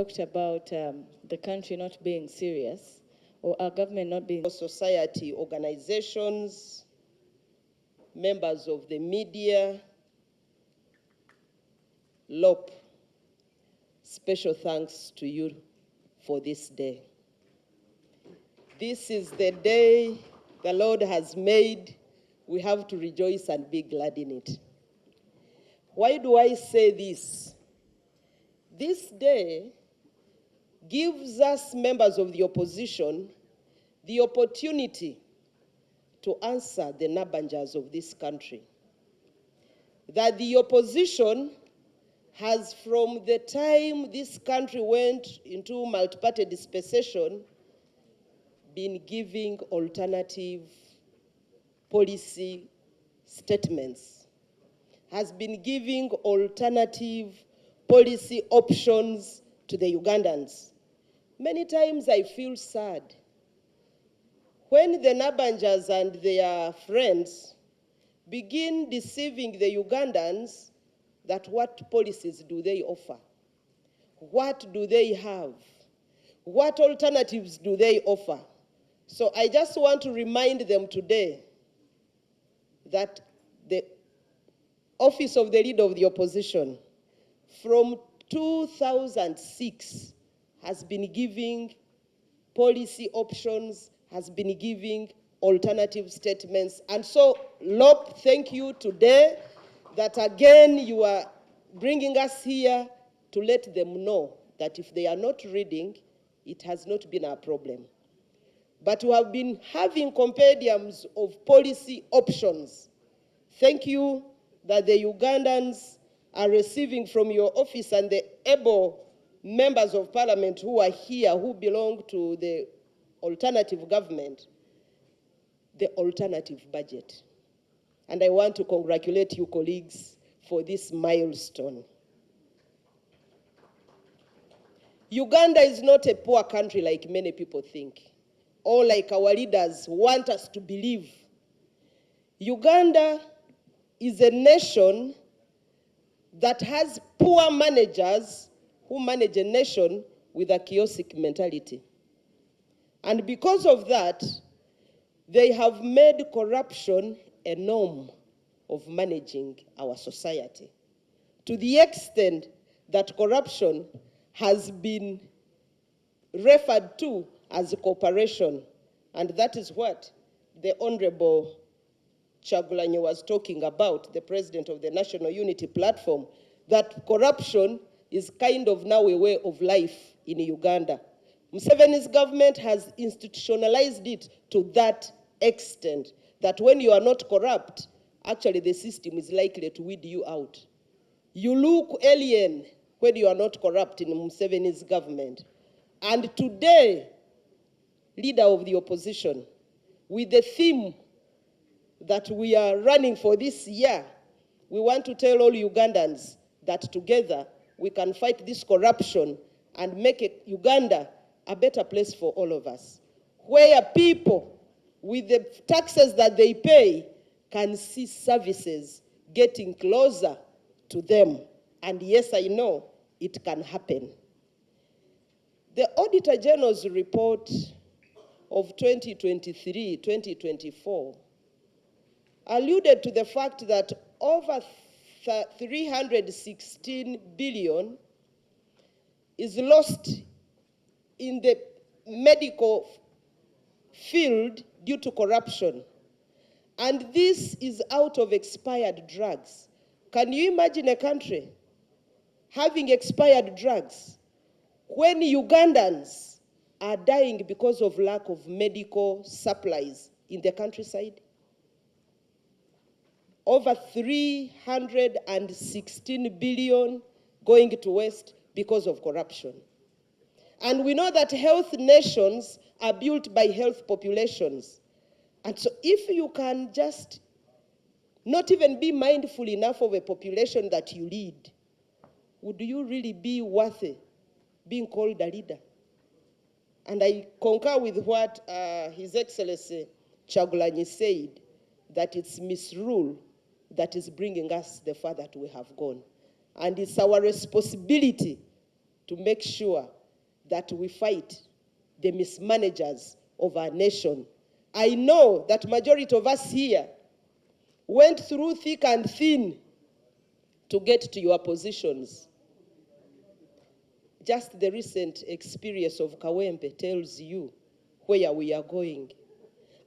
talked about the country not being serious, or our government not being... Society organizations, members of the media, LOP, special thanks to you for this day. This is the day the Lord has made. We have to rejoice and be glad in it. Why do I say this? This day gives us, members of the opposition, the opportunity to answer the Nabanjas of this country. That the opposition has, from the time this country went into multi-party dispensation, been giving alternative policy statements, has been giving alternative policy options to the Ugandans. Many times I feel sad when the Nabanjas and their friends begin deceiving the Ugandans that what policies do they offer? What do they have? What alternatives do they offer? So I just want to remind them today that the office of the leader of the opposition from 2006 has been giving policy options, has been giving alternative statements. And so, LOP, thank you today that again you are bringing us here to let them know that if they are not reading, it has not been our problem. But we have been having compendiums of policy options. Thank you that the Ugandans are receiving from your office and the able members of parliament who are here, who belong to the alternative government, the alternative budget. And I want to congratulate you, colleagues, for this milestone. Uganda is not a poor country like many people think, or like our leaders want us to believe. Uganda is a nation that has poor managers who manage a nation with a chaotic mentality. And because of that, they have made corruption a norm of managing our society, to the extent that corruption has been referred to as cooperation. And that is what the Honorable Kyagulanyi was talking about, the president of the National Unity Platform, that corruption is kind of now a way of life in Uganda. Museveni's government has institutionalized it to that extent that when you are not corrupt, actually the system is likely to weed you out. You look alien when you are not corrupt in Museveni's government. And today, leader of the opposition, with the theme that we are running for this year, we want to tell all Ugandans that together we can fight this corruption and make Uganda a better place for all of us, where people with the taxes that they pay can see services getting closer to them. And yes, I know it can happen. The Auditor General's report of 2023-2024 alluded to the fact that over 316 billion is lost in the medical field due to corruption. And this is out of expired drugs. Can you imagine a country having expired drugs when Ugandans are dying because of lack of medical supplies in the countryside? Over 316 billion going to waste because of corruption. And we know that health nations are built by health populations. And so if you can just not even be mindful enough of a population that you lead, would you really be worthy being called a leader? And I concur with what His Excellency Kyagulanyi said, that it's misrule that is bringing us the far that we have gone. And it's our responsibility to make sure that we fight the mismanagers of our nation. I know that majority of us here went through thick and thin to get to your positions. Just the recent experience of Kawempe tells you where we are going.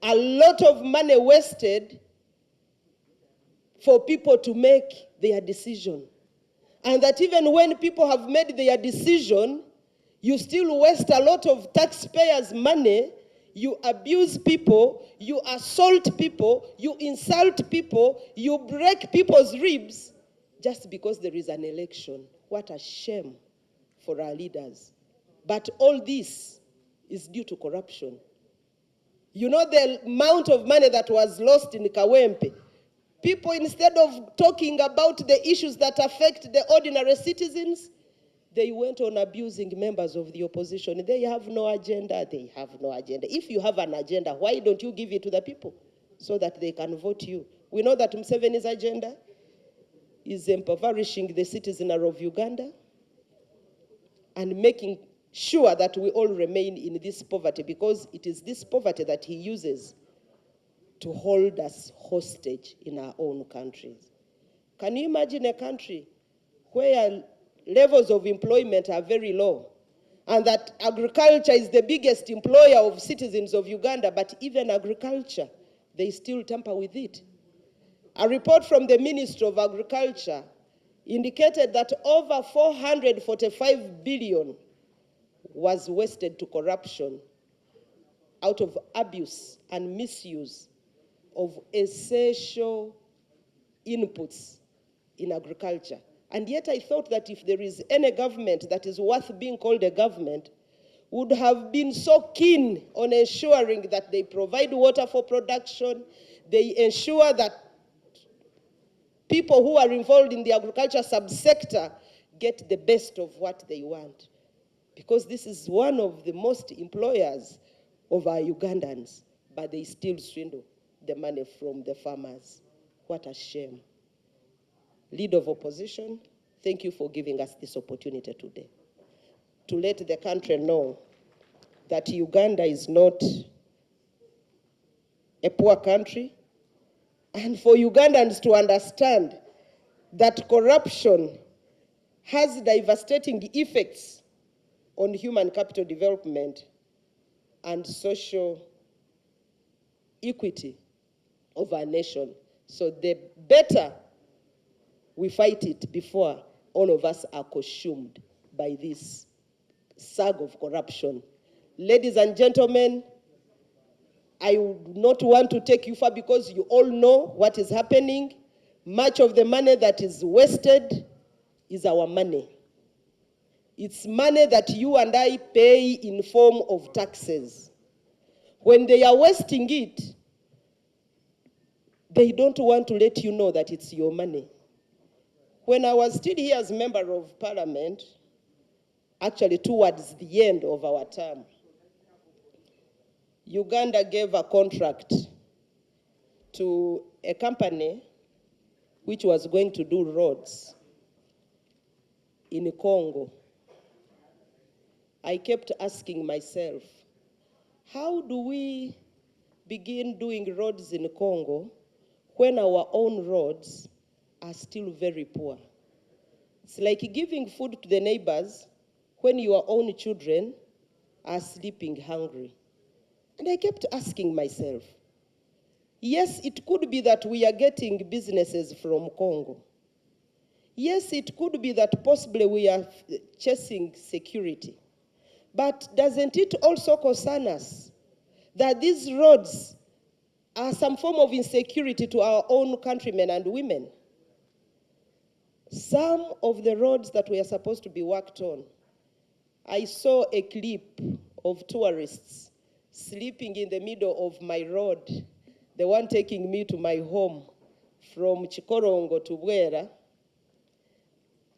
A lot of money wasted for people to make their decision. And that even when people have made their decision, you still waste a lot of taxpayers' money, you abuse people, you assault people, you insult people, you break people's ribs, just because there is an election. What a shame for our leaders. But all this is due to corruption. You know the amount of money that was lost in Kawempe. People, instead of talking about the issues that affect the ordinary citizens, they went on abusing members of the opposition. They have no agenda. They have no agenda. If you have an agenda, why don't you give it to the people so that they can vote you? We know that Museveni's agenda is impoverishing the citizenry of Uganda and making sure that we all remain in this poverty, because it is this poverty that he uses to hold us hostage in our own countries. Can you imagine a country where levels of employment are very low, and that agriculture is the biggest employer of citizens of Uganda, but even agriculture, they still tamper with it? A report from the Ministry of Agriculture indicated that over 445 billion was wasted to corruption out of abuse and misuse of essential inputs in agriculture. And yet I thought that if there is any government that is worth being called a government, would have been so keen on ensuring that they provide water for production, they ensure that people who are involved in the agriculture subsector get the best of what they want. Because this is one of the most employers of our Ugandans, but they still swindle the money from the farmers. What a shame. Leader of opposition, thank you for giving us this opportunity today to let the country know that Uganda is not a poor country, and for Ugandans to understand that corruption has devastating effects on human capital development and social equity of our nation. So the better we fight it before all of us are consumed by this sag of corruption. Ladies and gentlemen, I would not want to take you far because you all know what is happening. Much of the money that is wasted is our money. It's money that you and I pay in form of taxes. When they are wasting it, they don't want to let you know that it's your money. When I was still here as member of parliament, actually towards the end of our term, Uganda gave a contract to a company which was going to do roads in Congo. I kept asking myself, how do we begin doing roads in Congo when our own roads are still very poor? It's like giving food to the neighbors when your own children are sleeping hungry. And I kept asking myself, yes, it could be that we are getting businesses from Congo. Yes, it could be that possibly we are chasing security. But doesn't it also concern us that these roads are some form of insecurity to our own countrymen and women? Some of the roads that were supposed to be worked on, I saw a clip of tourists sleeping in the middle of my road, the one taking me to my home from Chikorongo to Bwera.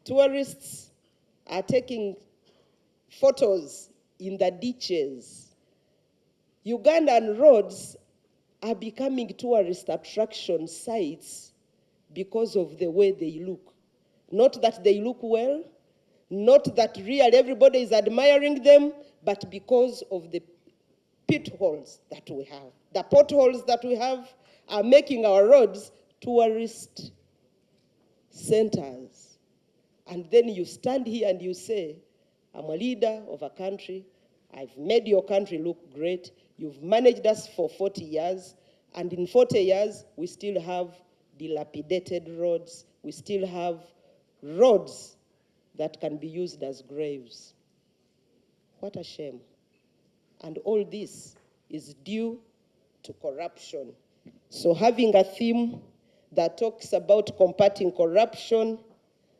Tourists are taking photos in the ditches. Ugandan roads are becoming tourist attraction sites because of the way they look. Not that they look well, Not that really everybody is admiring them, but because of the pitfalls that we have. The potholes that we have are making our roads tourist centers. And then you stand here and you say, I'm a leader of a country. I've made your country look great. You've managed us for 40 years. And in 40 years, we still have dilapidated roads. We still have roads that can be used as graves. What a shame. And all this is due to corruption. So having a theme that talks about combating corruption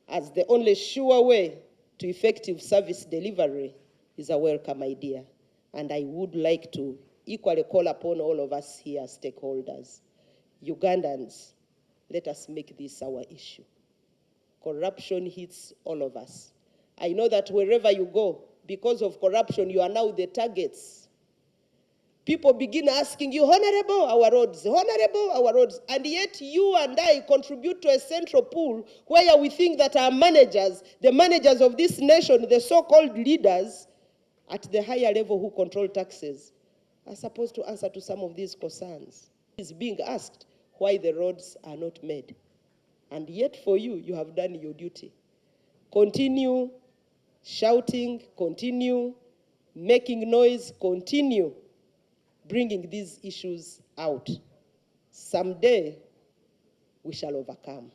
as the only sure way to effective service delivery is a welcome idea. And I would like to equally call upon all of us here, stakeholders, Ugandans, let us make this our issue. Corruption hits all of us. I know that wherever you go, because of corruption, you are now the targets. People begin asking you, honorable, our roads, honorable, our roads. And yet you and I contribute to a central pool where we think that our managers, the managers of this nation, the so-called leaders at the higher level who control taxes, are supposed to answer to some of these concerns. It's being asked why the roads are not made. And yet for you, you have done your duty. Continue shouting, continue making noise, continue bringing these issues out. Someday, we shall overcome.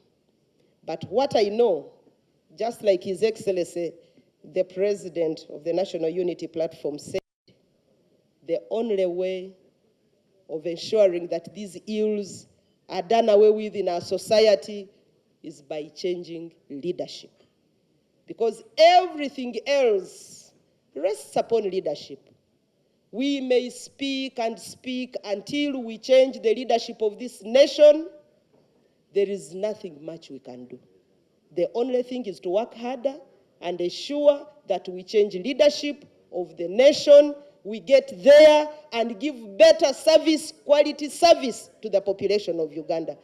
But what I know, just like His Excellency, the President of the National Unity Platform said, the only way of ensuring that these ills are done away with in our society is by changing leadership. Because everything else rests upon leadership. We may speak and speak until we change the leadership of this nation. There is nothing much we can do. The only thing is to work harder and ensure that we change leadership of the nation. We get there and give better service, quality service to the population of Uganda.